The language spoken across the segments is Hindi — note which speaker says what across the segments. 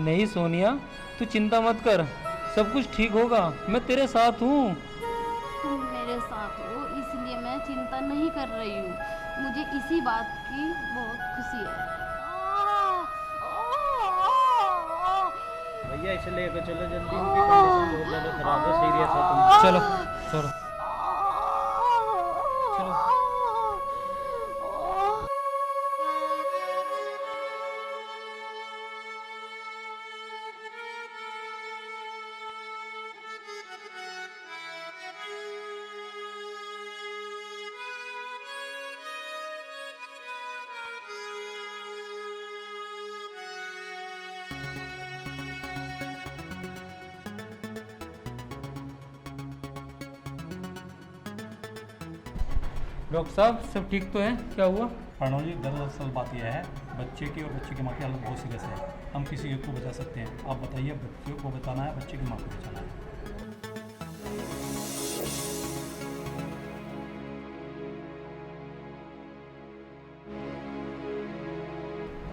Speaker 1: नहीं सोनिया, तू चिंता मत कर, सब कुछ ठीक होगा, मैं तेरे साथ हूँ।
Speaker 2: तुम मेरे साथ हो इसलिए मैं चिंता नहीं कर रही हूँ। मुझे इसी बात की बहुत खुशी है।
Speaker 3: भैया इसे लेकर चलो जल्दी, इनकी कंडीशन बहुत ज़्यादा खराब है, सीरियस है तुम।
Speaker 1: चलो चलो चलो। डॉक्टर साहब सब ठीक तो है? क्या हुआ?
Speaker 4: प्रणव जी, दरअसल बात यह है, बच्चे की और बच्चे की माँ की हालत बहुत सीरियस है। हम किसी एक को बचा सकते हैं। आप बताइए, बच्चे को बचाना है, बच्चे की माँ को बचाना है।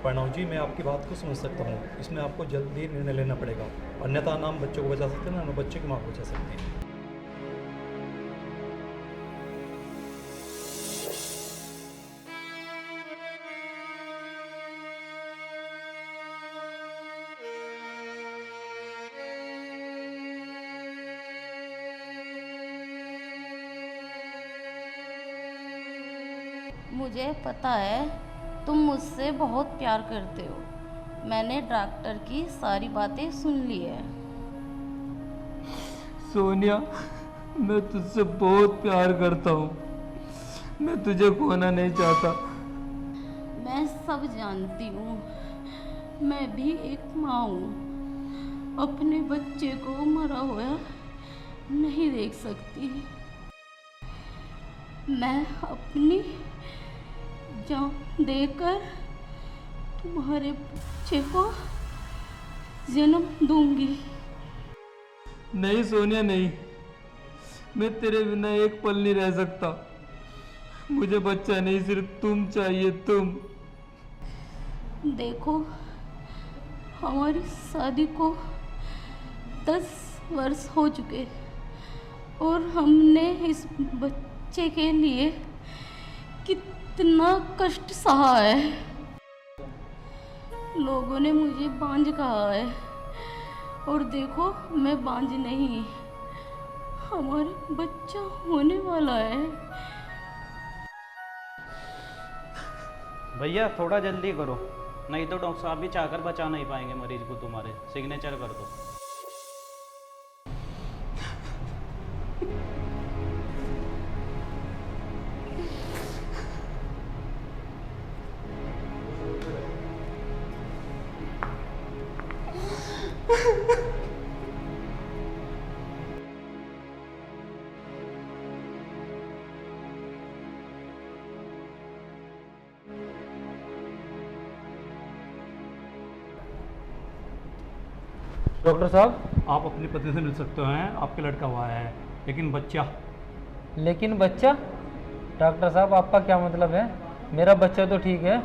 Speaker 4: प्रणव जी, मैं आपकी बात को समझ सकता हूँ। इसमें आपको जल्दी निर्णय लेना पड़ेगा, अन्यथा ना हम बच्चों को बचा सकते हैं, ना बच्चे की माँ को बचा सकते हैं।
Speaker 2: मुझे पता है तुम मुझसे बहुत प्यार करते हो। मैंने डॉक्टर की सारी बातें सुन ली है।
Speaker 1: सोनिया, मैं तुझसे बहुत प्यार करता हूँ, मैं तुझे खोना नहीं चाहता।
Speaker 2: मैं सब जानती हूँ। मैं भी एक माँ हूँ। अपने बच्चे को मरा हुआ नहीं देख सकती। मैं अपनी जान देकर तुम्हारे बच्चे को जन्म दूंगी।
Speaker 1: नहीं सोनिया नहीं, मैं तेरे बिना एक पल नहीं रह सकता। मुझे बच्चा नहीं, सिर्फ तुम चाहिए, तुम।
Speaker 2: देखो, हमारी शादी को 10 वर्ष हो चुके और हमने इस बच्चे के लिए कितना कष्ट सहा है। लोगों ने मुझे बांझ कहा है और देखो मैं बांझ नहीं, हमारा बच्चा होने वाला है।
Speaker 3: भैया थोड़ा जल्दी करो, नहीं तो डॉक्टर साहब भी चाहकर बचा नहीं पाएंगे मरीज को। तुम्हारे सिग्नेचर कर दो।
Speaker 1: डॉक्टर साहब।
Speaker 4: आप अपनी पत्नी से मिल सकते हैं, आपके लड़का हुआ है, लेकिन बच्चा।
Speaker 1: लेकिन बच्चा? डॉक्टर साहब आपका क्या मतलब है? मेरा बच्चा तो ठीक है।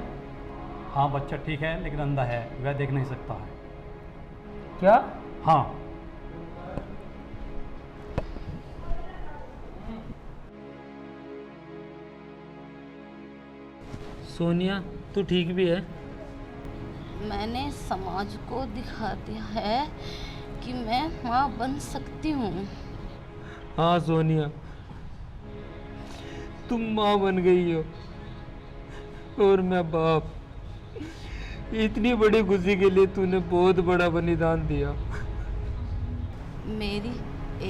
Speaker 4: हाँ, बच्चा ठीक है, लेकिन अंधा है, वह देख नहीं सकता है।
Speaker 1: क्या?
Speaker 4: हाँ।
Speaker 1: सोनिया तू ठीक भी है?
Speaker 2: मैंने समाज को दिखा दिया है कि मैं माँ बन सकती हूँ।
Speaker 1: हाँ सोनिया, तुम माँ बन गई हो और मैं बाप। इतनी बड़ी खुशी के लिए तूने बहुत बड़ा बलिदान दिया।
Speaker 2: मेरी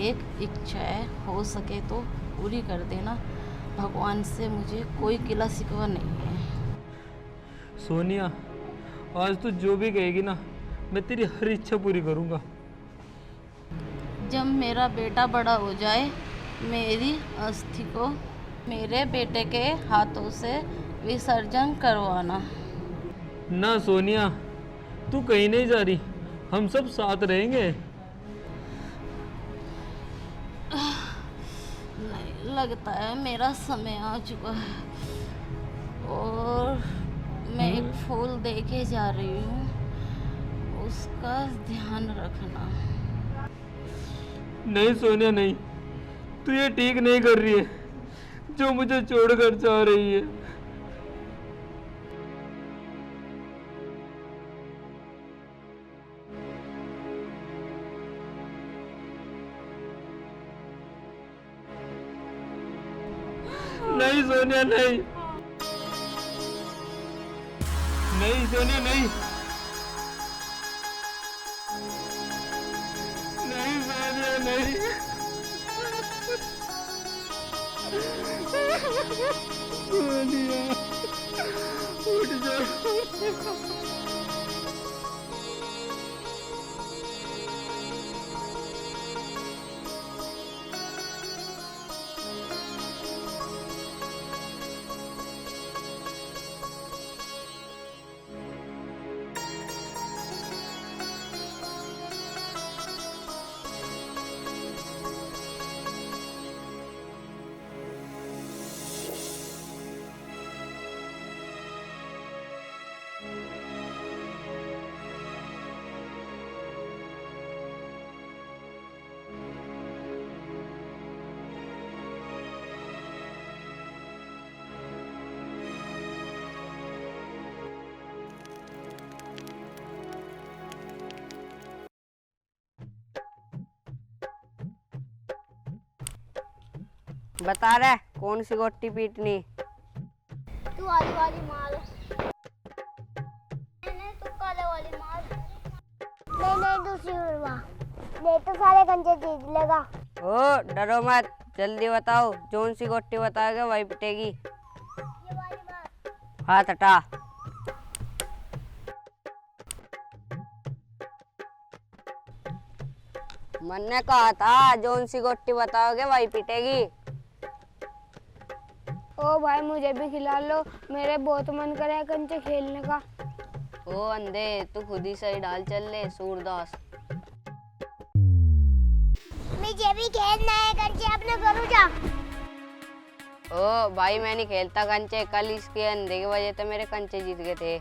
Speaker 2: एक इच्छा है, हो सके तो पूरी कर देना। भगवान से मुझे कोई गिला शिकवा नहीं है।
Speaker 1: सोनिया, आज तू जो भी कहेगी ना, मैं तेरी हर इच्छा पूरी करूँगा।
Speaker 2: जब मेरा बेटा बड़ा हो जाए, मेरी अस्थि को मेरे बेटे के हाथों से विसर्जन करवाना।
Speaker 1: ना सोनिया, तू कहीं नहीं जा रही, हम सब साथ रहेंगे।
Speaker 2: नहीं लगता है मेरा समय आ चुका है और मैं एक फूल देके जा रही हूँ। उसका ध्यान रखना।
Speaker 1: नहीं सोनिया नहीं, तू ये ठीक नहीं कर रही है जो मुझे छोड़कर जा रही है। नहीं सोनिया नहीं, नहीं सोनिया नहीं, नहीं सोनिया नहीं, सोनिया उठ जा।
Speaker 5: बता रहे कौन सी गोटी पीटनी?
Speaker 6: तू आली वाली मार, मैंने तू काले वाली मार। नहीं नहीं दूसरी उड़वा, नहीं तो सारे कंचे जीत लेगा।
Speaker 5: ओ डरो मत, जल्दी बताओ, कौन सी गोटी बताओगे वही पिटेगी।
Speaker 6: ये वाली मार।
Speaker 5: हाथ हटा। मैंने कहा था कौन सी गोटी बताओगे वही पिटेगी।
Speaker 6: ओ भाई मुझे भी खिला लो, मेरे बहुत मन करे है कंचे खेलने का।
Speaker 5: ओ अंधे, तू खुद ही सही डाल चल ले सूरदास।
Speaker 6: मुझे भी खेलना है कंचे, अपने घरों जा।
Speaker 5: ओ भाई मैं नहीं खेलता कंचे, कल इसके अंधे की वजह से मेरे कंचे जीत गए थे।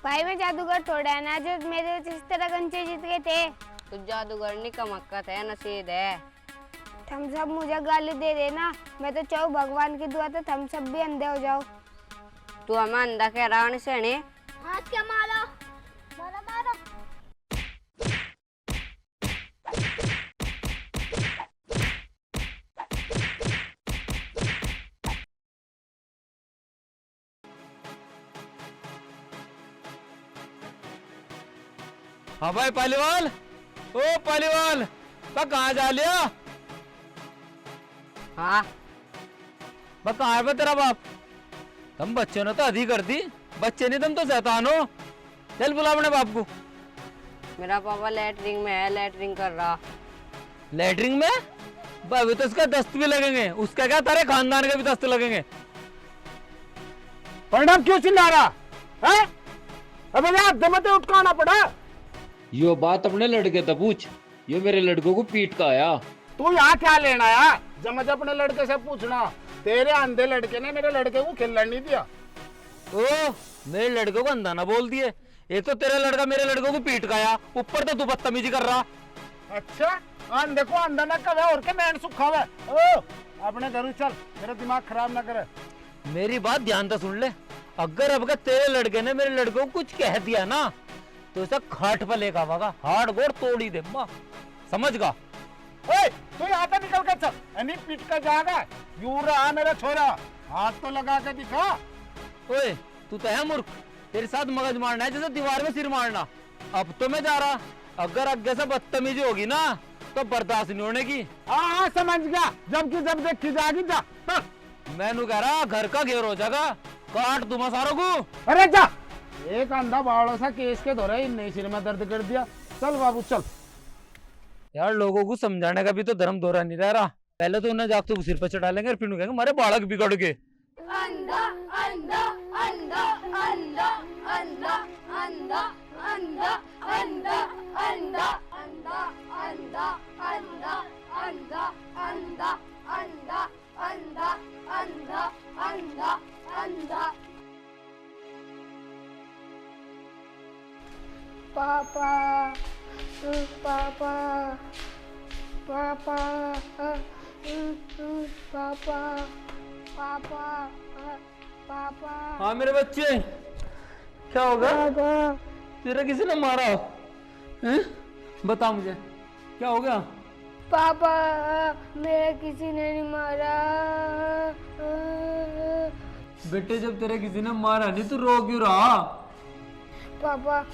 Speaker 6: भाई मैं जादूगर थोड़ा है ना जो मेरे इस तरह कंचे जीत गए थे।
Speaker 5: तू जादूगर नहीं कमक्कत है, नसीब है।
Speaker 6: थम्स अप मुझे गाली दे देना, मैं तो चाहूँ भगवान की दुआ तो थम्स अप भी अंधे हो जाओ।
Speaker 5: तू हमें अंधा कह रहा है सेने?
Speaker 6: हाथ क्या मारो, मारो मारो।
Speaker 1: हाँ भाई पालीवाल, ओ पालीवाल, कहाँ जा लिया?
Speaker 5: हाँ
Speaker 1: कहाँ है तेरा बाप? तुम बच्चे ने तो आधी कर दी, बच्चे नहीं तुम तो शैतान हो। चल बुला अपने बाप को।
Speaker 5: मेरा पापा लैटरिंग में है, लैटरिंग कर रहा।
Speaker 1: लैटरिंग में? अभी तो उसका दस्त भी लगेंगे, उसका क्या तारे खानदान के भी दस्त लगेंगे।
Speaker 7: परिणाम क्यों चिल्ला रहा है? अबे यार दमते उठ के आना पड़ा।
Speaker 1: यो बात अपने लड़के से पूछ, ये मेरे लड़कों को पीट का आया।
Speaker 7: तू यहाँ क्या लेना आया? जब अपने लड़के से पूछना, तेरे अंधे लड़के ने मेरे लड़के को खेलने नहीं दिया।
Speaker 1: ओ मेरे लड़के को अंधा ना बोल दिए, एक तो तेरा लड़का मेरे लड़कों को पीट का आया, ऊपर तो तू बदतमीजी कर रहा।
Speaker 7: अच्छा अंधे को अंधा न कहे और के मैंने सुखा हुआ। ओ अपने घर चल, मेरा दिमाग खराब ना करे।
Speaker 1: मेरी बात ध्यान से सुन ले, अगर अब तेरे लड़के ने मेरे लड़के को कुछ कह दिया ना तो इसे खाट पर लेकर आवागा, हाड़ गोड़ तोड़ ही दे माँ, समझ गा।
Speaker 7: ओए तू यहाँ पे निकल कर चल, नहीं पीट कर जाएगा। यूं रहा मेरा छोरा, हाथ तो लगा के दिखा।
Speaker 1: ओए तू तो है मूर्ख, तेरे साथ मगज मारना है जैसे दीवार में सिर मारना। अब तो मैं जा रहा, अगर आगे से बदतमीजी होगी ना तो बर्दाश्त नहीं होने की।
Speaker 7: हाँ समझ गया, जबकि जब देखी जाएगी जा।
Speaker 1: मैनू कह रहा घर का घेर हो जाएगा, काट दूंगा सारों को।
Speaker 7: अरे जा, एक अंधा बावड़ा सा केस के दौरे इन्हें सिर में दर्द कर दिया। चल बाबू चल।
Speaker 1: यार लोगों को समझाने का भी तो धर्म दोहरा नहीं रह रहा, पहले तो उन्हें जागते सिर पर चढ़ा लेंगे, फिर कहेंगे हमारे बालक बिगड़ के।
Speaker 2: अंधा अंधा अंधा अंधा अंधा अंधा अंधा अंधा अंधा अंधा अंधा अंधा अंधा अंधा अंधा अंधा अंधा अंधा अंधा।
Speaker 6: पापा पापा पापा पापा पापा पापा।
Speaker 1: हाँ मेरे बच्चे, क्या होगा? तेरा किसी ने मारा हैं? बता मुझे क्या हो गया?
Speaker 6: पापा मेरा किसी ने नहीं मारा।
Speaker 1: बेटे जब तेरा किसी ने मारा नहीं तो रो क्यों रहा?
Speaker 6: पापा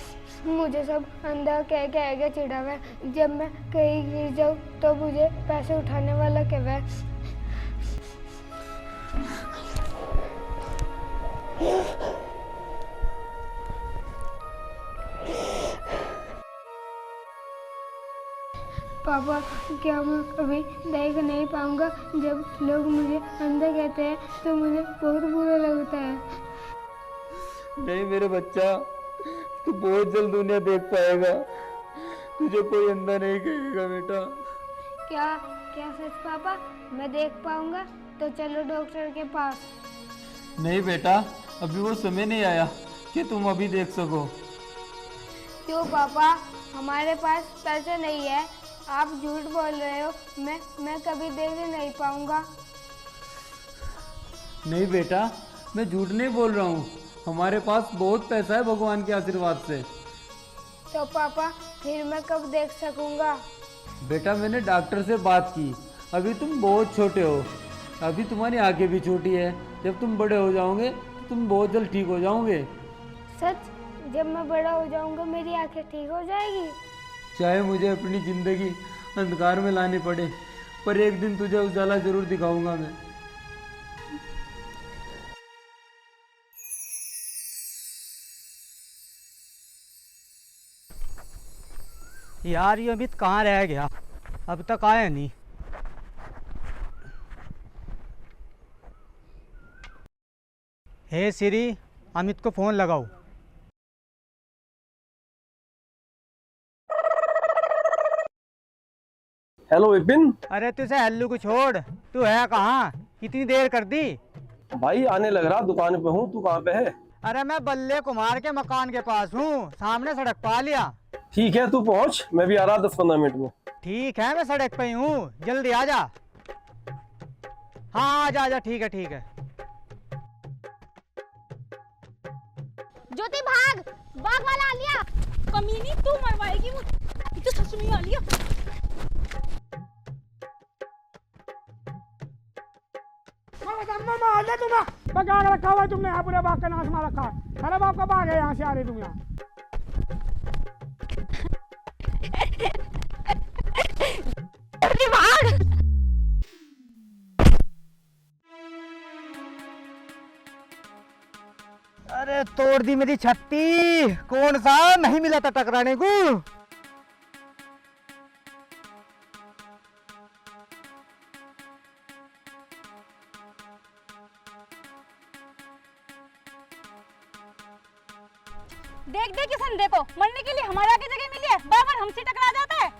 Speaker 6: मुझे सब अंधा कह के चिढ़ा हुआ है। जब मैं कहीं गिर जाऊँ तो मुझे पैसे उठाने वाला कहवा है। पापा क्या मैं कभी देख नहीं पाऊंगा? जब लोग मुझे अंधा कहते हैं तो मुझे बहुत बुरा लगता है।
Speaker 1: नहीं मेरे बच्चा, तू बहुत जल्द दुनिया देख पाएगा। तुझे कोई अंधा नहीं कहेगा बेटा।
Speaker 6: क्या क्या सच पापा? मैं देख पाऊंगा? तो चलो डॉक्टर के पास।
Speaker 1: नहीं बेटा, अभी वो समय नहीं आया कि तुम अभी देख सको।
Speaker 6: क्यों पापा? हमारे पास पैसे नहीं है। आप झूठ बोल रहे हो। मैं कभी देख नहीं पाऊंगा।
Speaker 1: नहीं बेटा, मैं झूठ नहीं बोल रहा हूँ। हमारे पास बहुत पैसा है भगवान के आशीर्वाद से।
Speaker 6: तो पापा फिर मैं कब देख सकूंगा?
Speaker 1: बेटा मैंने डॉक्टर से बात की। अभी तुम बहुत छोटे हो, अभी तुम्हारी आंखें भी छोटी है। जब तुम बड़े हो जाओगे तो तुम बहुत जल्द ठीक हो जाओगे।
Speaker 6: सच? जब मैं बड़ा हो जाऊंगा मेरी आंखें ठीक हो जाएगी?
Speaker 1: चाहे मुझे अपनी ज़िंदगी अंधकार में लानी पड़े, पर एक दिन तुझे उजाला जरूर दिखाऊंगा मैं।
Speaker 8: यार ये अमित कहाँ रह गया? अब तक आया नहीं। हे सिरी, अमित को फोन लगाओ।
Speaker 9: हेलो विपिन।
Speaker 8: अरे तुझे हल्लू को छोड़, तू है कहाँ? कितनी देर कर दी?
Speaker 9: भाई आने लग रहा, दुकान पे हूँ। तू कहाँ पे है?
Speaker 8: अरे मैं बल्ले कुमार के मकान के पास हूँ, सामने सड़क पा लिया।
Speaker 9: ठीक है तू पहुँच, मैं भी आ रहा 10-15 मिनट में।
Speaker 8: ठीक है मैं सड़क पे ही हूँ, जल्दी आ जा। हाँ आ जा, ठीक है ठीक है।
Speaker 6: ज्योति भाग, बाग वाला आ लिया।
Speaker 2: कमीनी तू मरवाएगी मुझे, तो ससुरी आ लिया।
Speaker 7: मैं क्या रखा हुआ तुमने यहाँ? पूरे बाग का नाश मार रखा है। अरे बाप का बाग है, यहाँ से आ रही तुम यहाँ।
Speaker 8: अरे तोड़ दी मेरी छत्ती। कौन सा नहीं मिला था टकराने को?
Speaker 2: देख देख इस अंधे को, मरने के लिए हमारे आगे जगह मिली है, बार बार हमसे टकरा जाता है।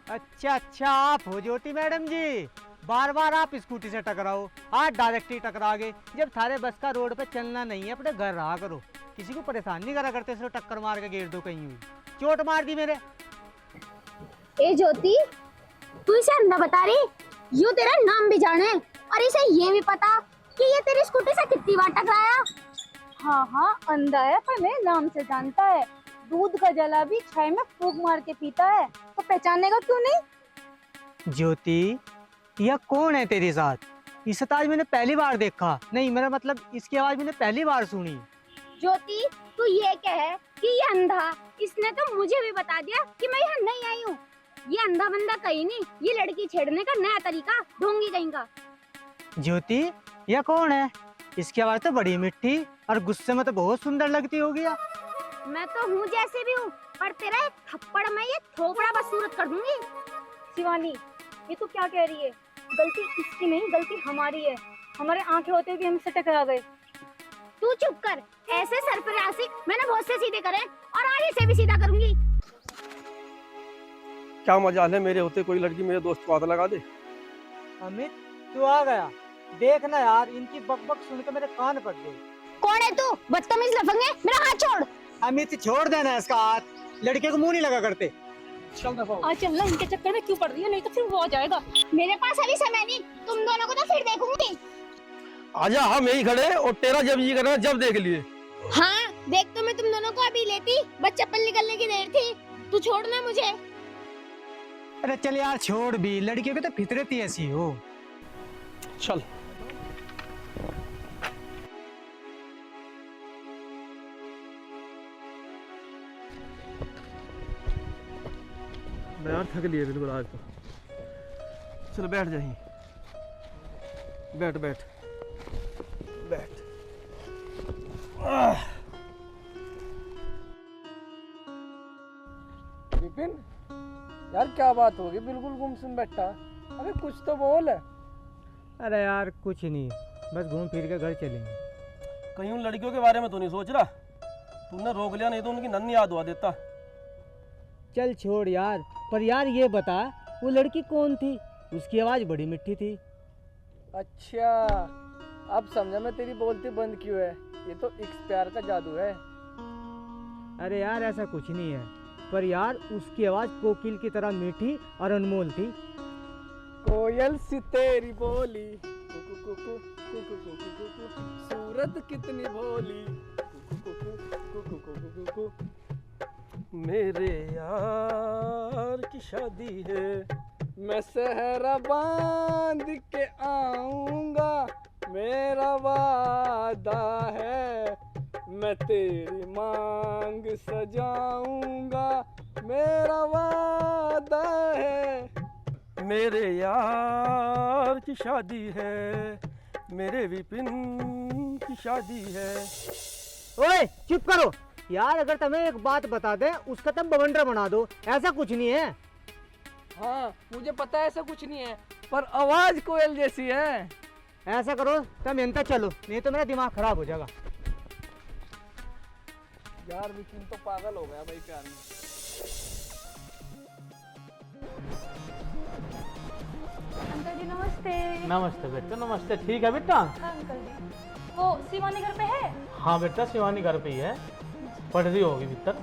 Speaker 8: अच्छा आप हो ज्योति मैडम जी। बार बार आप स्कूटी से टकराओ, आज डायरेक्ट ही टकरा गए। जब थारे बस का रोड पे चलना नहीं है, अपने घर रहा करो। किसी को परेशान नहीं करा करते, सिर्फ टक्कर मार के गिर दो कहीं हुई। चोट मार दी मेरे।
Speaker 6: ए ज्योति, तू इसे अंधा बता रही? यूं तेरा नाम भी जाने और इसे ये भी पता कि ये तेरी स्कूटी से कितनी बार टकराया।
Speaker 2: हाँ अंधा है पर मेरे नाम से जानता है। दूध का जला भी छाई में फूंक मार के पीता है, तो पहचानेगा क्यों नहीं?
Speaker 8: ज्योति यह कौन है तेरे साथ? इसे तो आज मैंने पहली बार देखा। नहीं मेरा मतलब इसकी आवाज मैंने पहली बार सुनी।
Speaker 6: ज्योति तू ये कहे कि ये अंधा, इसने तो मुझे भी बता दिया कि मैं यहाँ नहीं आई हूँ। ये अंधा बंदा कहीं नहीं, ये लड़की छेड़ने का नया तरीका, ढोंगी कहीं का।
Speaker 8: ज्योति यह कौन है? इसकी आवाज तो बड़ी मिठी और गुस्से में तो बहुत सुंदर लगती होगी।
Speaker 6: मैं तो हूँ जैसे भी हूँ, पर तेरा एक थप्पड़ में ये थोपड़ा बदसूरत कर दूंगी।
Speaker 2: शिवानी ये तू क्या कह रही है? गलती इसकी नहीं, गलती हमारी है। हमारे आंखें होते भी हमसे टकरा गए।
Speaker 6: तू चुप कर। ऐसे सरफराजी मैंने बहुत से सीधे करे और आगे से भी सीधा करूंगी।
Speaker 9: क्या मजाल है, मेरे होते कोई लड़की मेरे दोस्त को हाथ लगा दे।
Speaker 8: अमित तू आ गया। देखना यार, इनकी बकबक सुन के मेरे कान फट गए।
Speaker 6: कौन है तू? बदतमीज लफंगे, मेरा हाथ छोड़।
Speaker 8: अमित छोड़ देना इसका हाथ, लड़के को मुंह नहीं लगा करते।
Speaker 6: आज चलना, इनके चक्कर में क्यों पड़ रही है, नहीं तो फिर वो हो जाएगा। मेरे पास अभी समय नहीं, तुम दोनों को तो फिर देखूंगी।
Speaker 9: आजा, हम यही खड़े और तेरा जब जी करना जब देख लिए।
Speaker 6: हाँ देख, तो मैं तुम दोनों को अभी लेती, बस चप्पल निकलने की देर थी। तू छोड़ना मुझे।
Speaker 8: अरे चल यार छोड़ भी, लड़कियों की तो फितरत ही ऐसी हो।
Speaker 9: चल। मैं यार थक लिए बिल्कुल आज तो। चल बैठ जाइए, बैठ बैठ बैठ।
Speaker 1: विपिन, यार क्या बात होगी, बिल्कुल गुमसुम बैठा। अबे कुछ तो बोल।
Speaker 8: अरे यार कुछ नहीं, बस घूम फिर के घर चलेंगे।
Speaker 9: कहीं उन लड़कियों के बारे में तो नहीं सोच रहा? तुमने रोक लिया, नहीं तो उनकी नन्ही याद हुआ देता।
Speaker 8: चल छोड़ यार, पर यार ये बता वो लड़की कौन थी? उसकी आवाज़ बड़ी मिठी थी।
Speaker 1: अच्छा, अब समझा मैं तेरी बोलती बंद क्यों है। ये तो इश्क प्यार का जादू है।
Speaker 8: अरे यार ऐसा कुछ नहीं है, पर यार उसकी आवाज़ कोकिल की तरह मीठी और अनमोल थी।
Speaker 1: कोयल सी तेरी बोली, कुकु कुकु कुकु कुकु कुकु, सूरत कितनी भोली, कुकु कुकु कुकु कुकु कुकु।
Speaker 9: मेरे यार की शादी है,
Speaker 1: मैं सहरा बांध के आऊंगा, मेरा वादा है। मैं तेरी मांग सजाऊंगा, मेरा वादा है।
Speaker 9: मेरे यार की शादी है, मेरे विपिन की शादी है।
Speaker 8: ओए चुप करो यार, अगर तुम्हें एक बात बता दें उसका तुम बवंडर बना दो। ऐसा कुछ नहीं है।
Speaker 1: हाँ मुझे पता है ऐसा कुछ नहीं है, पर आवाज कोयल जैसी है।
Speaker 8: ऐसा करो तुम यंता चलो, नहीं तो मेरा दिमाग खराब हो जाएगा।
Speaker 1: यार विपिन तो पागल हो गया भाई प्यार में।
Speaker 6: अंकल जी नमस्ते।
Speaker 3: नमस्ते बेटा, नमस्ते। ठीक है बेटा?
Speaker 6: अंकल जी, वो शिवानी घर पे है?
Speaker 3: हाँ बेटा, शिवानी घर पे ही है, पढ़ रही होगी भीतर।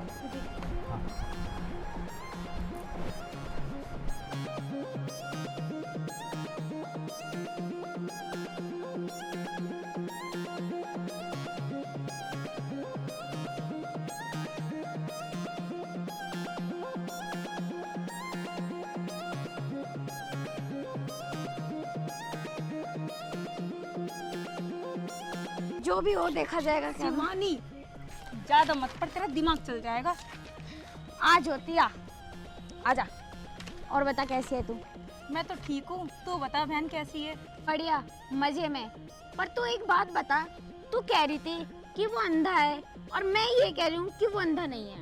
Speaker 6: जो भी हो देखा जाएगा।
Speaker 2: शिवानी ज्यादा मत पढ़, तेरा दिमाग चल जाएगा।
Speaker 6: आज होती आ, आजा। और बता कैसी है तू?
Speaker 2: मैं तो ठीक हूँ, तू बता बहन कैसी है?
Speaker 6: बढ़िया, मजे में। पर तू एक बात बता, तू कह रही थी कि वो अंधा है और मैं ये कह रही हूँ कि वो अंधा नहीं है।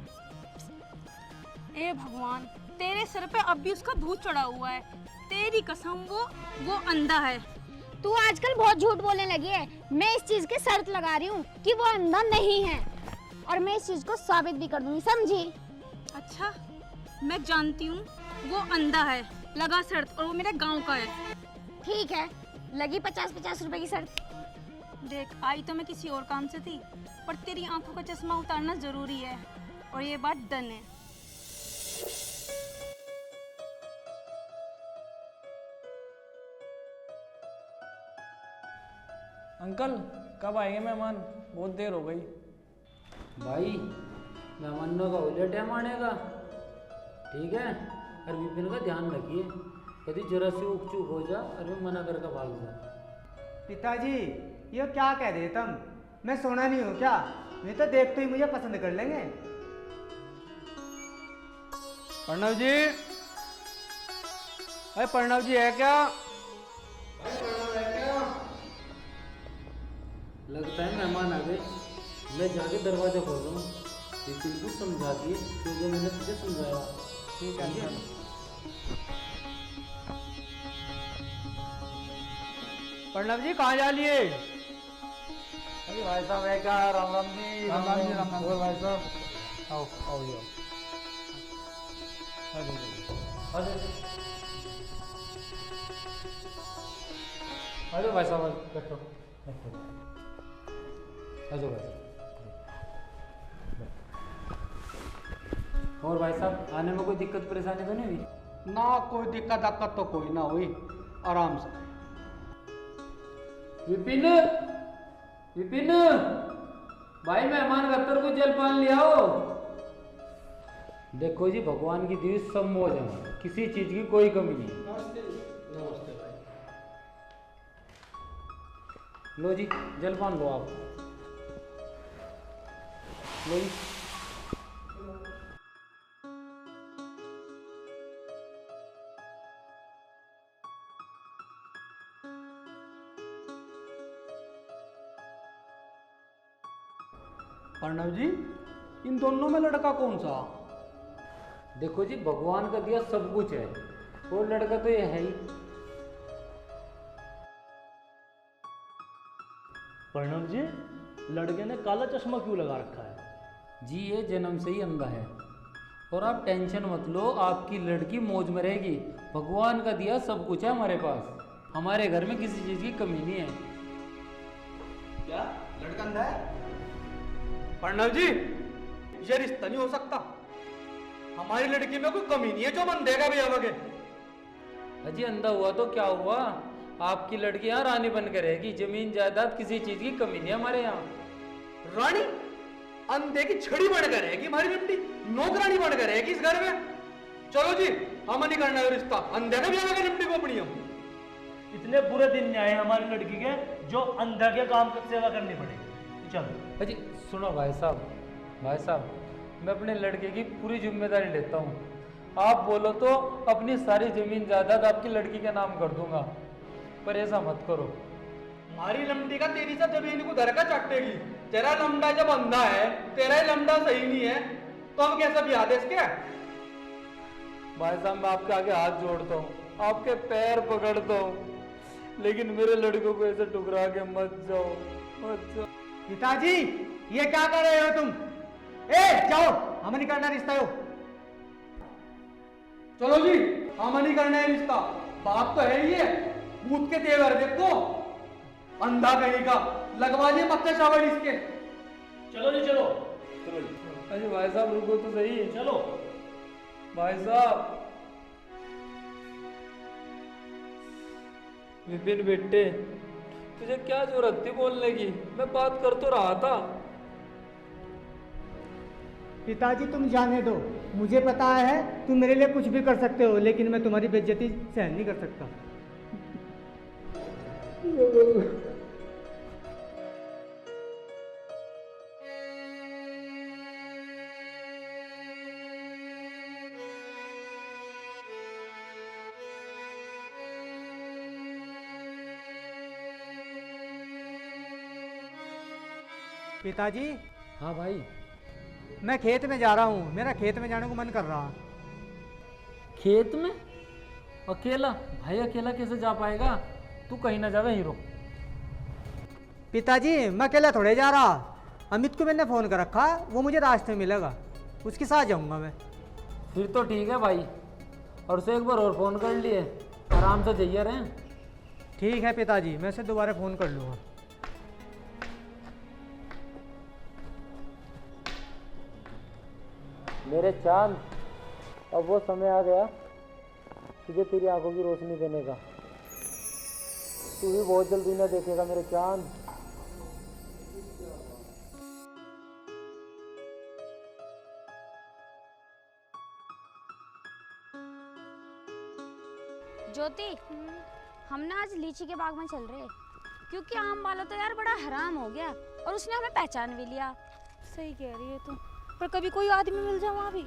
Speaker 2: ए भगवान, तेरे सिर पे अब भी उसका भूत चढ़ा हुआ है। तेरी कसम वो अंधा है।
Speaker 6: तू आजकल बहुत झूठ बोलने लगी है। मैं इस चीज की शर्त लगा रही हूँ कि वो अंधा नहीं है, और मैं इस चीज को साबित भी कर दूंगी, समझी?
Speaker 2: अच्छा, मैं जानती हूँ वो अंधा है, लगा शर्त, और वो मेरे गांव का है।
Speaker 6: ठीक है, लगी 50-50 रुपए की शर्त।
Speaker 2: देख, आई तो मैं किसी और काम से थी, पर तेरी आंखों का चश्मा उतारना जरूरी है, और ये बात डन है।
Speaker 1: अंकल कब आएंगे मेहमान, बहुत देर हो गई।
Speaker 10: भाई मेहमानों का उल्टा टाइम आने का, ठीक है? और विपिन का ध्यान रखिए, कभी जरा से उक चूक हो जा और मैं मना करके भाग जा।
Speaker 8: पिताजी ये क्या कह रहे तुम? मैं सोना नहीं हूँ क्या? नहीं तो देखते ही मुझे पसंद कर लेंगे।
Speaker 1: प्रणव जी, अरे प्रणव जी है क्या?
Speaker 10: लगता है मेहमान आ गए। मैं जाके दरवाजा खोल रहा हूँ, विपिन को समझा दिए जो मैंने तुझे समझाया।
Speaker 1: ठीक है।
Speaker 8: प्रणव जी कहाँ जा लिए?
Speaker 1: अरे भाई साहब है क्या? राम राम जी। राम राम जी। राम राम जी भाई साहब। आओ आओ जी,
Speaker 10: अरे भाई साहब बैठो, बैठो। आ जाओ भाई साहब। और भाई साहब आने में कोई दिक्कत परेशानी तो नहीं हुई?
Speaker 1: ना कोई दिक्कत तो कोई ना हुई, आराम से।
Speaker 10: विपिन, विपिन भाई मेहमान घर को जलपान ले आओ। देखो जी भगवान की दी सब मौज है, किसी चीज की कोई कमी नहीं।
Speaker 1: नमस्ते भाई।
Speaker 10: लो जी जलपान लो आप। लो जी।
Speaker 1: अर्णव जी, इन दोनों में लड़का कौन सा?
Speaker 10: देखो जी भगवान का दिया सब कुछ है, और लड़का तो ये है ही।
Speaker 9: प्रणव जी, लड़के ने काला चश्मा क्यों लगा रखा है?
Speaker 10: जी ये जन्म से ही अंधा है, और आप टेंशन मत लो, आपकी लड़की मौज में रहेगी। भगवान का दिया सब कुछ है हमारे पास, हमारे घर में किसी चीज की कमी नहीं है।
Speaker 1: क्या लड़का अंधा है? प्रणव जी, ये रिश्ता नहीं हो सकता। हमारी लड़की में कोई कमी नहीं है जो मन देगा भी आगे।
Speaker 10: अजी अंधा हुआ तो क्या हुआ, आपकी लड़की यहाँ रानी बन कर रहेगी, जमीन जायदाद किसी चीज की कमी नहीं है हमारे यहाँ।
Speaker 1: रानी? अंधे की छड़ी बनकर रहेगी हमारी लड़की, नौकरानी बनकर रहेगी इस घर में। चलो जी, हम नहीं करना है रिश्ता, अंधे का भी आगे लड़की को अपनी हम।
Speaker 9: इतने बुरे दिन नहीं आए हमारी लड़की के जो अंधा के काम की सेवा करनी पड़ेगी। चलो।
Speaker 10: अजी सुनो भाई साहब, भाई साहब मैं अपने लड़के की पूरी जिम्मेदारी लेता हूँ। आप बोलो तो अपनी सारी जमीन जायदाद आपकी लड़की के नाम कर दूंगा, पर ऐसा मत करो।
Speaker 1: हमारी लमड़ी का तेरी सा जमीन को धर का चाटेगी। तेरा लमड़ा जब अंधा है, तेरा ही लमड़ा सही नहीं है, तो हम कैसे ब्याह दे इसके?
Speaker 10: भाई साहब मैं आपके आगे हाथ जोड़ता हूँ, आपके पैर पकड़ता हूँ, लेकिन मेरे लड़कों को ऐसे ठुकरा के मत जाओ, मत जाओ।
Speaker 8: पिताजी, ये क्या कर रहे हो तुम? ए जाओ, हम नहीं करना रिश्ता हो।
Speaker 1: चलो जी, हम नहीं करना है रिश्ता। बात तो है ही है, भूत के तेवर देखो, अंधा कहीं का, लगवा दिए पक्के शावड़ इसके।
Speaker 9: चलो जी, चलो चलो जी।
Speaker 10: अरे भाई साहब रुको तो सही।
Speaker 9: चलो
Speaker 10: भाई साहब, विपिन बेटे तुझे क्या जरूरत थी बोलने की, मैं बात कर तो रहा था।
Speaker 8: पिताजी तुम जाने दो, मुझे पता है तुम मेरे लिए कुछ भी कर सकते हो, लेकिन मैं तुम्हारी बेइज्जती सहन नहीं कर सकता। पिताजी।
Speaker 10: हाँ भाई।
Speaker 8: मैं खेत में जा रहा हूँ, मेरा खेत में जाने को मन कर रहा।
Speaker 10: खेत में अकेला? भाई अकेला कैसे जा पाएगा, तू कहीं ना जावे हीरो।
Speaker 8: पिताजी मैं अकेला थोड़े जा रहा, अमित को मैंने फ़ोन कर रखा, वो मुझे रास्ते में मिलेगा, उसके साथ जाऊंगा मैं।
Speaker 10: फिर तो ठीक है भाई, और उसे एक बार और फ़ोन कर लिए, आराम से जाइए रहें।
Speaker 8: ठीक है पिताजी, मैं उसे दोबारा फ़ोन कर लूँगा।
Speaker 10: मेरे चांद, अब वो समय आ गया तुझे तेरी आंखों की रोशनी देने का। तू भी बहुत जल्दी ना देखेगा मेरे चांद।
Speaker 6: ज्योति, हम ना आज लीची के बाग में चल रहे हैं, क्योंकि आम वाला तो यार बड़ा हराम हो गया, और उसने हमें पहचान भी लिया।
Speaker 11: सही कह रही है तू, पर कभी कोई आदमी मिल जाए वहाँ भी।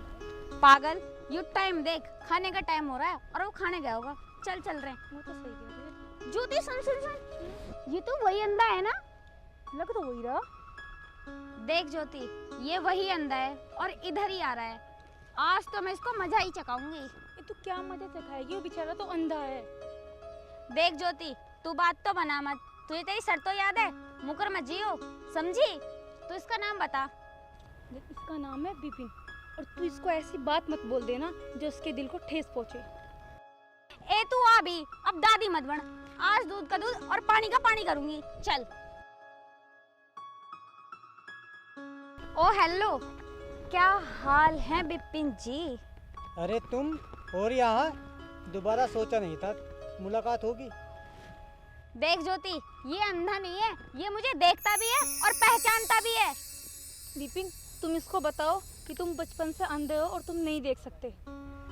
Speaker 6: पागल, यू टाइम देख, खाने का टाइम हो रहा है और वो खाने गया होगा। चल चल रहे हैं।
Speaker 11: वो तो सही कह रही है।
Speaker 6: ज्योति सुन सुन सुन, ये तो वही अंधा है ना?
Speaker 11: लग तो वही रहा।
Speaker 6: देख ज्योति, ये वही अंधा है और इधर ही आ रहा है। आज तो मैं इसको मजा ही चखाऊंगी।
Speaker 11: ये तू क्या मजा चखाएगी, वो बेचारा तो अंधा है।
Speaker 6: देख ज्योति, तू बात तो बना मत, तुझे तेरी शर्त तो याद है, मुकर मत जियो, समझी? तो इसका नाम बता।
Speaker 11: इसका नाम है विपिन, और तू इसको ऐसी बात मत बोल देना जो उसके दिल को ठेस पहुंचे।
Speaker 6: ए तू आ भी, अब दादी मत बन, आज दूध का दूध और पानी का पानी करूंगी। चल। ओ हेलो, क्या हाल है बिपिन जी?
Speaker 8: अरे तुम और यहाँ दोबारा सोचा नहीं था मुलाकात होगी।
Speaker 6: देख ज्योति, ये अंधा नहीं है, ये मुझे देखता भी है और पहचानता भी है।
Speaker 11: विपिन, तुम इसको बताओ कि तुम बचपन से अंधे हो और तुम नहीं देख सकते।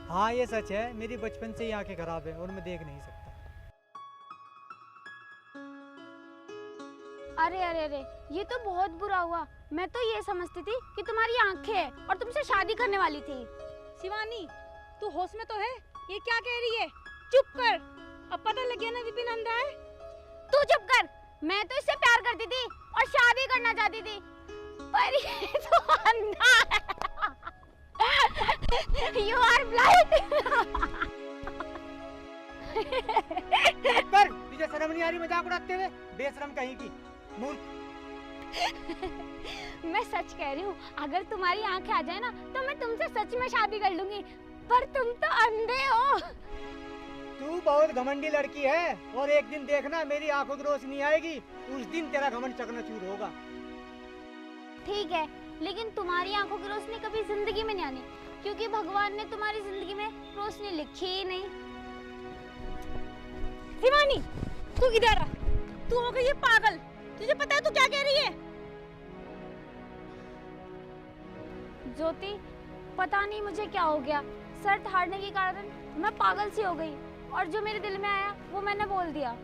Speaker 8: हाँ ये सच है, मेरी बचपन से ही आंखें खराब है और मैं देख नहीं सकता।
Speaker 6: अरे अरे अरे, ये तो बहुत बुरा हुआ। मैं तो ये समझती थी कि तुम्हारी आंखें हैं और तुमसे शादी करने वाली थी।
Speaker 11: शिवानी, तू होश में तो है? ये क्या कह रही है? चुप कर, अब पता लग गया ना विपिन अंधा है।
Speaker 6: तू चुप कर। मैं तो इससे प्यार करती थी और शादी करना चाहती थी, पर ये तो अंधा है। You are blind।
Speaker 8: पर तुझे शर्म नहीं आ रही मजाक उड़ाते हुए? बेशरम कहीं की मूर्ख।
Speaker 6: मैं सच कह रही हूँ, अगर तुम्हारी आंखें आ जाए ना तो मैं तुमसे सच में शादी कर लूंगी, पर तुम तो अंधे हो।
Speaker 8: तू बहुत घमंडी लड़की है और एक दिन देखना मेरी आंखों की रोशनी आएगी, उस दिन तेरा घमंड चकनाचूर होगा।
Speaker 6: ठीक है, लेकिन तुम्हारी आंखों की रोशनी कभी जिंदगी में नहीं आनी, क्योंकि भगवान ने तुम्हारी जिंदगी में रोशनी लिखी ही नहीं।
Speaker 11: शिवानी, तू इधर आ। तू हो गई है पागल। तुझे पता है तू क्या कह रही है?
Speaker 6: ज्योति, पता नहीं मुझे क्या हो गया, शर्त हारने के कारण मैं पागल सी हो गई और जो मेरे दिल में आया वो मैंने बोल दिया।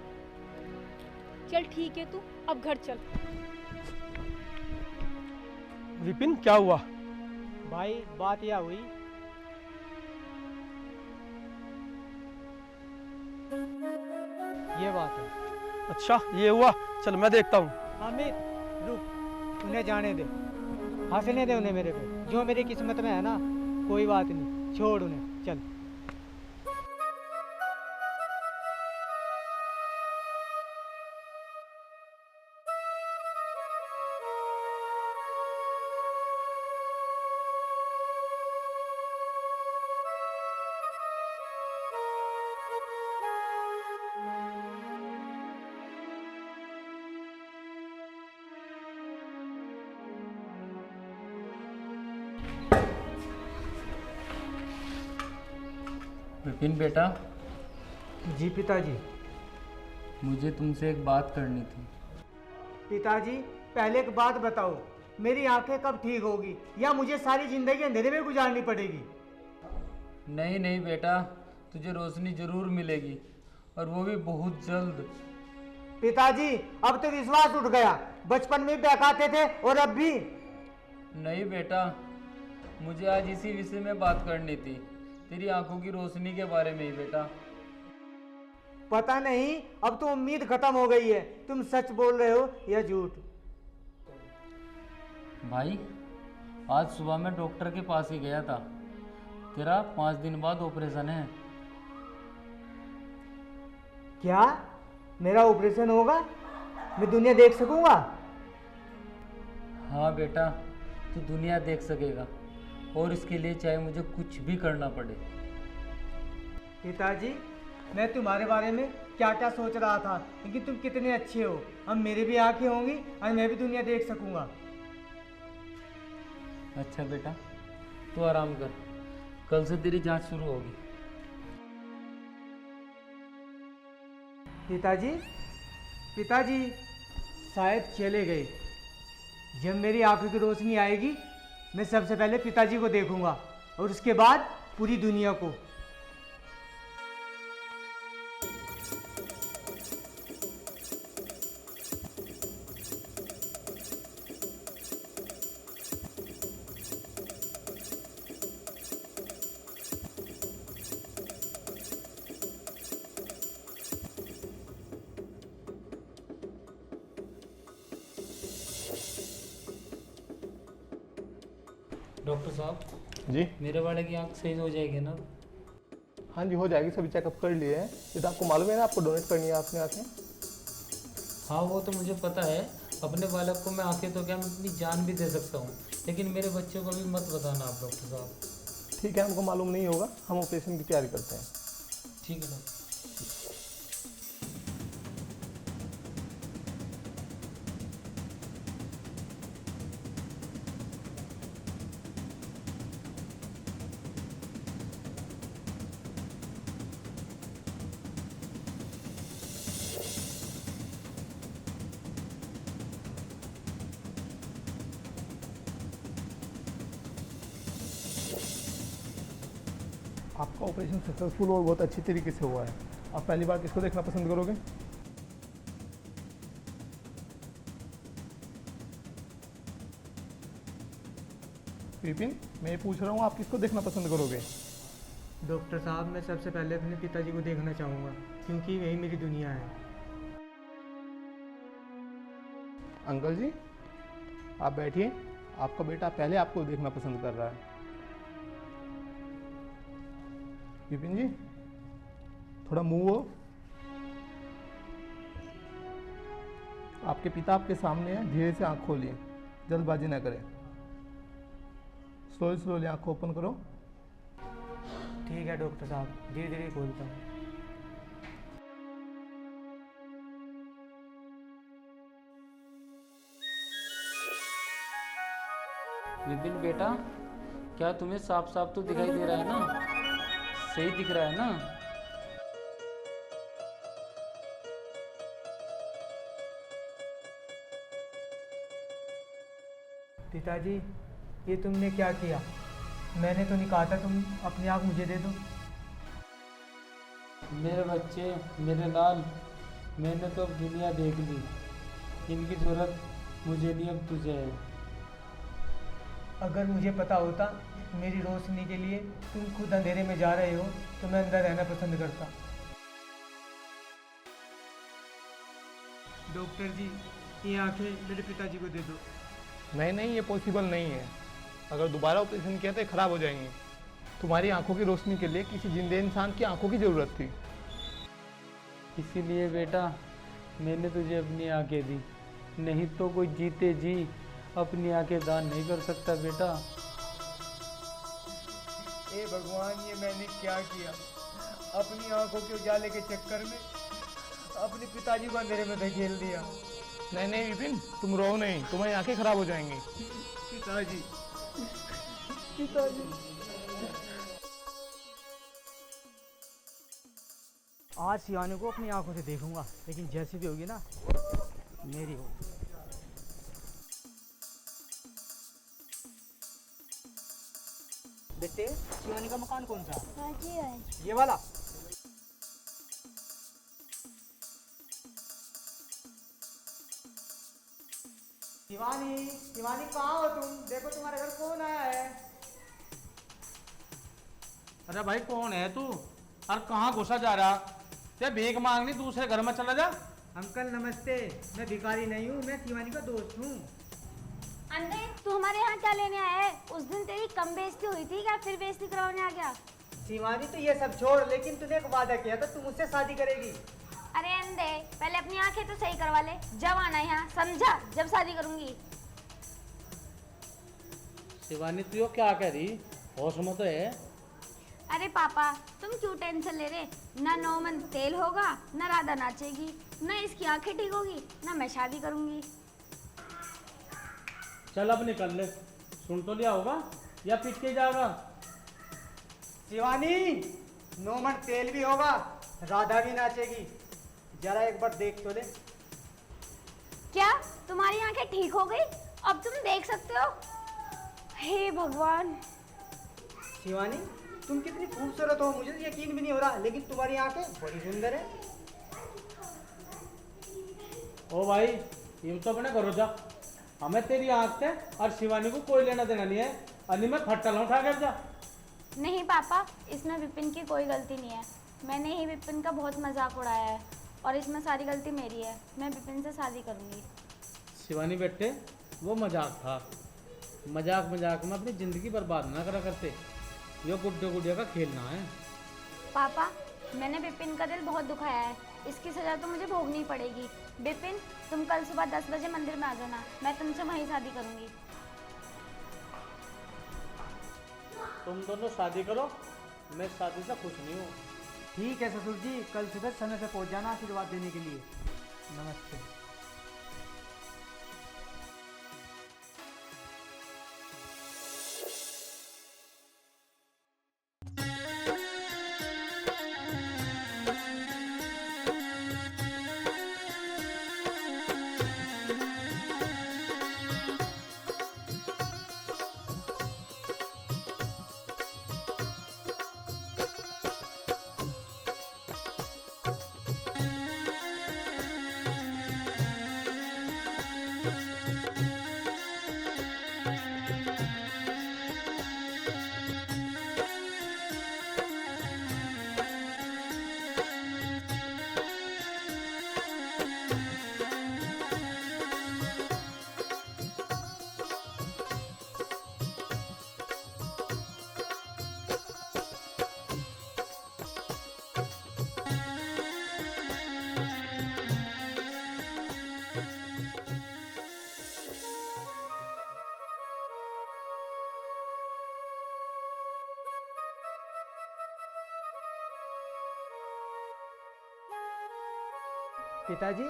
Speaker 11: चल ठीक है, तू अब घर चल।
Speaker 1: विपिन, क्या हुआ?
Speaker 8: भाई बात यह हुई, ये बात है।
Speaker 1: अच्छा ये हुआ, चल मैं देखता हूँ।
Speaker 8: अमित रुक, उन्हें जाने दे, हंसने दे उन्हें मेरे पे। जो मेरी किस्मत में है ना, कोई बात नहीं, छोड़ उन्हें, चल।
Speaker 10: विपिन बेटा।
Speaker 8: जी पिताजी।
Speaker 10: मुझे तुमसे एक बात करनी थी।
Speaker 8: पिताजी पहले एक बात बताओ, मेरी आंखें कब ठीक होगी या मुझे सारी जिंदगी अंधेरे में गुजारनी पड़ेगी?
Speaker 10: नहीं नहीं बेटा, तुझे रोशनी जरूर मिलेगी और वो भी बहुत जल्द।
Speaker 8: पिताजी अब तो विश्वास उठ गया, बचपन में बहकाते थे और अब भी।
Speaker 10: नहीं बेटा, मुझे आज इसी विषय में बात करनी थी, तेरी आंखों की रोशनी के बारे में ही बेटा।
Speaker 8: पता नहीं, अब तो उम्मीद खत्म हो गई है, तुम सच बोल रहे हो या झूठ?
Speaker 10: भाई आज सुबह मैं डॉक्टर के पास ही गया था, तेरा 5 दिन बाद ऑपरेशन है।
Speaker 8: क्या मेरा ऑपरेशन होगा? मैं दुनिया देख सकूंगा?
Speaker 10: हाँ बेटा, तू दुनिया देख सकेगा और इसके लिए चाहे मुझे कुछ भी करना पड़े।
Speaker 8: पिताजी मैं तुम्हारे बारे में क्या क्या सोच रहा था, लेकिन तुम कितने अच्छे हो। अब मेरी भी आंखें होंगी और मैं भी दुनिया देख सकूंगा।
Speaker 10: अच्छा बेटा, तू आराम कर, कल से तेरी जांच शुरू होगी।
Speaker 8: पिताजी, पिताजी शायद चले गए। जब मेरी आंखों की रोशनी आएगी मैं सबसे पहले पिताजी को देखूंगा और उसके बाद पूरी दुनिया को।
Speaker 10: डॉक्टर साहब
Speaker 9: जी
Speaker 10: मेरे वाले की आंख सही हो जाएगी ना?
Speaker 9: हाँ जी हो जाएगी, सभी चेकअप कर लिए हैं। ये तो आपको मालूम है ना, आपको डोनेट करनी है आपने आँखें।
Speaker 10: हाँ वो तो मुझे पता है, अपने बालक को मैं आंखें तो क्या मैं अपनी जान भी दे सकता हूँ, लेकिन मेरे बच्चों को भी मत बताना आप डॉक्टर साहब।
Speaker 9: ठीक है, हमको मालूम नहीं होगा, हम ऑपरेशन की तैयारी करते हैं।
Speaker 10: ठीक है डॉक्टर।
Speaker 7: आपका ऑपरेशन सक्सेसफुल और बहुत अच्छी तरीके से हुआ है। आप पहली बार किसको देखना पसंद करोगे? विपिन, मैं ये पूछ रहा हूँ आप किसको देखना पसंद करोगे?
Speaker 8: डॉक्टर साहब, मैं सबसे पहले अपने पिताजी को देखना चाहूँगा, क्योंकि यही मेरी दुनिया है।
Speaker 7: अंकल जी, आप बैठिए। आपका बेटा पहले आपको देखना पसंद कर रहा है। विपिन जी, थोड़ा मुंह हो। आपके पिता आपके सामने है, धीरे से आंख खोलिए, जल्दबाजी ना करें। स्लोली स्लोली आंख ओपन करो।
Speaker 8: ठीक है डॉक्टर साहब, धीरे धीरे खोलता हूँ।
Speaker 10: विपिन बेटा, क्या तुम्हें साफ साफ तो दिखाई दे रहा है ना? सही दिख रहा है ना?
Speaker 8: पिताजी, ये तुमने क्या किया? मैंने तो नहीं कहा था तुम अपनी आँख मुझे दे दो।
Speaker 10: मेरे बच्चे, मेरे लाल, मैंने तो अब दुनिया देख ली। इनकी जरूरत मुझे नहीं, अब तुझे है।
Speaker 8: अगर मुझे पता होता मेरी रोशनी के लिए तुम खुद अंधेरे में जा रहे हो तो मैं अंदर रहना पसंद करता। डॉक्टर जी, ये आंखें मेरे पिताजी को दे दो।
Speaker 7: नहीं नहीं, ये पॉसिबल नहीं है। अगर दोबारा ऑपरेशन किया तो ये खराब हो जाएंगे। तुम्हारी आंखों की रोशनी के लिए किसी जिंदे इंसान की आंखों की ज़रूरत थी।
Speaker 10: इसीलिए बेटा मैंने तुझे अपनी आंखें दी, नहीं तो कोई जीते जी अपनी आंखें दान नहीं कर सकता बेटा।
Speaker 8: ए भगवान, ये मैंने क्या किया? अपनी आंखों के उजाले के चक्कर में अपने पिताजी को अंधेरे में धकेल दिया।
Speaker 7: नहीं नहीं विपिन, तुम रो नहीं, तुम्हारी आंखें खराब हो जाएंगी।
Speaker 8: पिताजी, पिताजी। आज शिवानी को अपनी आंखों से देखूंगा, लेकिन जैसी भी होगी ना मेरी हो। बेटे, शिवानी का मकान कौन सा? ये वाला। शिवानी, शिवानी कहाँ हो तुम? देखो तुम्हारे घर कौन आया है।
Speaker 12: अरे भाई कौन है तू? और कहाँ घुसा जा रहा? ते भीख मांगनी दूसरे घर में चला जा।
Speaker 8: अंकल नमस्ते, मैं भिखारी नहीं हूँ, मैं शिवानी का दोस्त हूँ।
Speaker 6: अंधे, तू हमारे यहाँ क्या लेने आया है? उस दिन तेरी कम बेइज्जती हुई थी, क्या फिर बेइज्जती करवाने आ गया?
Speaker 8: शिवानी, तो ये सब छोड़, लेकिन तूने एक वादा किया था तू मुझसे शादी करेगी।
Speaker 6: अरे अंधे, पहले अपनी आंखें तो सही करवा ले, जब आना यहाँ, समझा? जब शादी करूंगी।
Speaker 12: शिवानी तू क्या कह रही? होश में तो है?
Speaker 6: अरे पापा, तुम क्यों टेंशन ले रहे? ना 9 मन तेल होगा, ना राधा नाचेगी, ना इसकी आंखें ठीक होगी, ना मैं शादी करूंगी।
Speaker 12: चल अब निकल ले। सुन तो लिया होगा या पीट के जाएगा?
Speaker 8: शिवानी, 9 मन तेल भी होगा, राधा भी नाचेगी, जरा एक बार देख तो ले।
Speaker 6: क्या तुम्हारी आंखें ठीक हो गई? अब तुम देख सकते हो? हे भगवान।
Speaker 8: शिवानी, तुम कितनी खूबसूरत हो, मुझे तो यकीन भी नहीं हो रहा, लेकिन तुम्हारी आंखें बड़ी सुंदर है।
Speaker 12: ओ भाई, ये तो अपने घरों जा। हमें तेरी आँख से और शिवानी को कोई लेना देना नहीं है। अली मैं फट्टा लाऊं उठा कर जा।
Speaker 6: नहीं पापा, इसमें विपिन की कोई गलती नहीं है। मैंने ही विपिन का बहुत मजाक उड़ाया है और इसमें सारी गलती मेरी है। मैं विपिन से शादी करूंगी।
Speaker 12: शिवानी बेटे, वो मजाक था। मजाक मजाक में अपनी ज़िंदगी बर्बाद ना करा करते। ये गुड्डे गुडिया का खेलना है।
Speaker 6: पापा, मैंने विपिन का दिल बहुत दुखाया है, इसकी सजा तो मुझे भोगनी पड़ेगी। विपिन, तुम कल सुबह 10 बजे मंदिर में आ जाना, मैं तुमसे वहीं शादी करूंगी।
Speaker 12: तुम दोनों शादी करो, मैं शादी से खुश नहीं हूँ।
Speaker 8: ठीक है ससुर जी, कल सुबह समय से पहुंच जाना आशीर्वाद देने के लिए। नमस्ते। पिताजी।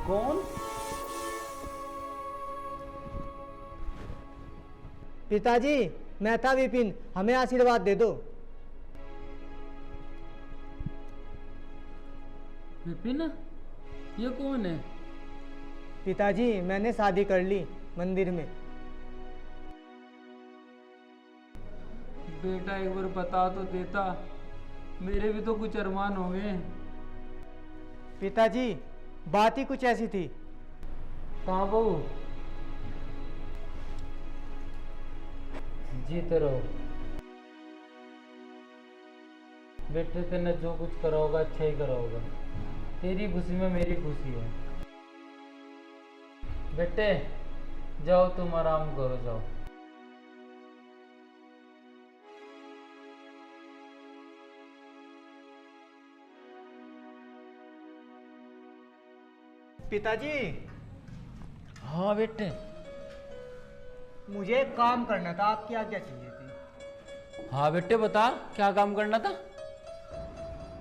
Speaker 3: कौन?
Speaker 8: पिताजी मैं था विपिन, हमें आशीर्वाद दे दो।
Speaker 10: विपिन, ये कौन है?
Speaker 8: पिताजी मैंने शादी कर ली मंदिर में।
Speaker 10: बेटा एक बार बता तो देता, मेरे भी तो कुछ अरमान हो गए।
Speaker 8: पिताजी बात ही कुछ ऐसी थी।
Speaker 10: कहाँ बहू? जीते रहो बेटे, तेने जो कुछ करा होगा अच्छा ही करा होगा। तेरी खुशी में मेरी खुशी है। बेटे जाओ, तुम आराम करो, जाओ।
Speaker 8: पिताजी।
Speaker 10: हाँ बेटे।
Speaker 8: मुझे एक काम करना था, आपकी आज्ञा चाहिए थी।
Speaker 10: हाँ बेटे बता, क्या काम करना था?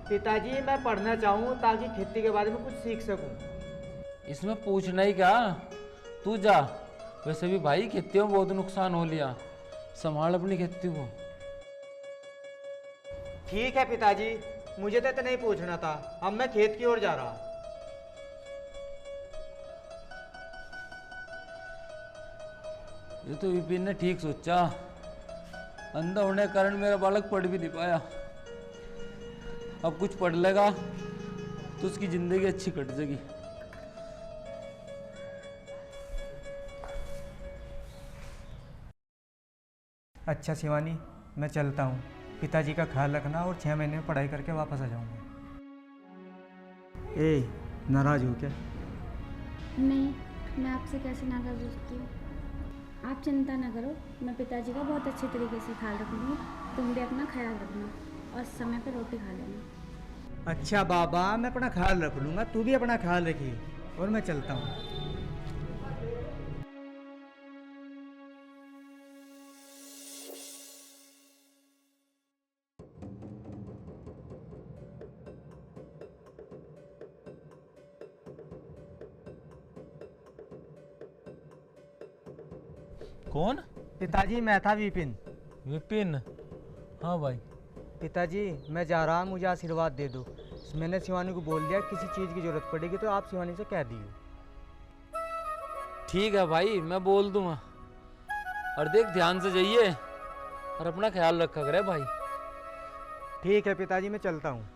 Speaker 8: पिताजी मैं पढ़ना चाहूँ ताकि खेती के बारे में कुछ सीख सकूं।
Speaker 10: इसमें पूछना ही क्या, तू जा। वैसे भी भाई खेती में बहुत नुकसान हो लिया, संभाल अपनी खेती को।
Speaker 8: ठीक है पिताजी, मुझे तो इतना ही पूछना था। अब मैं खेत की ओर जा रहा।
Speaker 10: ये तो विपिन ने ठीक सोचा, अंधा होने के कारण मेरा बालक पढ़ भी नहीं पाया। अब कुछ पढ़ लेगा तो उसकी जिंदगी अच्छी कट जाएगी।
Speaker 8: अच्छा शिवानी, मैं चलता हूँ। पिताजी का ख्याल रखना और 6 महीने में पढ़ाई करके वापस आ जाऊँगा। ए नाराज हो क्या?
Speaker 6: नहीं, मैं आपसे कैसे नाराज हो सकती हूँ। आप चिंता ना करो, मैं पिताजी का बहुत अच्छे तरीके से ख्याल रखूँगी। तुम भी अपना ख्याल रखना और समय पर रोटी खा लेना।
Speaker 8: अच्छा बाबा, मैं अपना ख्याल रख लूँगा, तू भी अपना ख्याल रखिए। और मैं चलता हूँ।
Speaker 10: कौन?
Speaker 8: पिताजी मैं था विपिन।
Speaker 10: विपिन? हाँ भाई।
Speaker 8: पिताजी मैं जा रहा, मुझे आशीर्वाद दे दो। मैंने शिवानी को बोल दिया किसी चीज़ की ज़रूरत पड़ेगी तो आप शिवानी से कह दिए।
Speaker 10: ठीक है भाई, मैं बोल दूंगा। और देख ध्यान से जाइए और अपना ख्याल रखा करे भाई।
Speaker 8: ठीक है पिताजी, मैं चलता हूँ।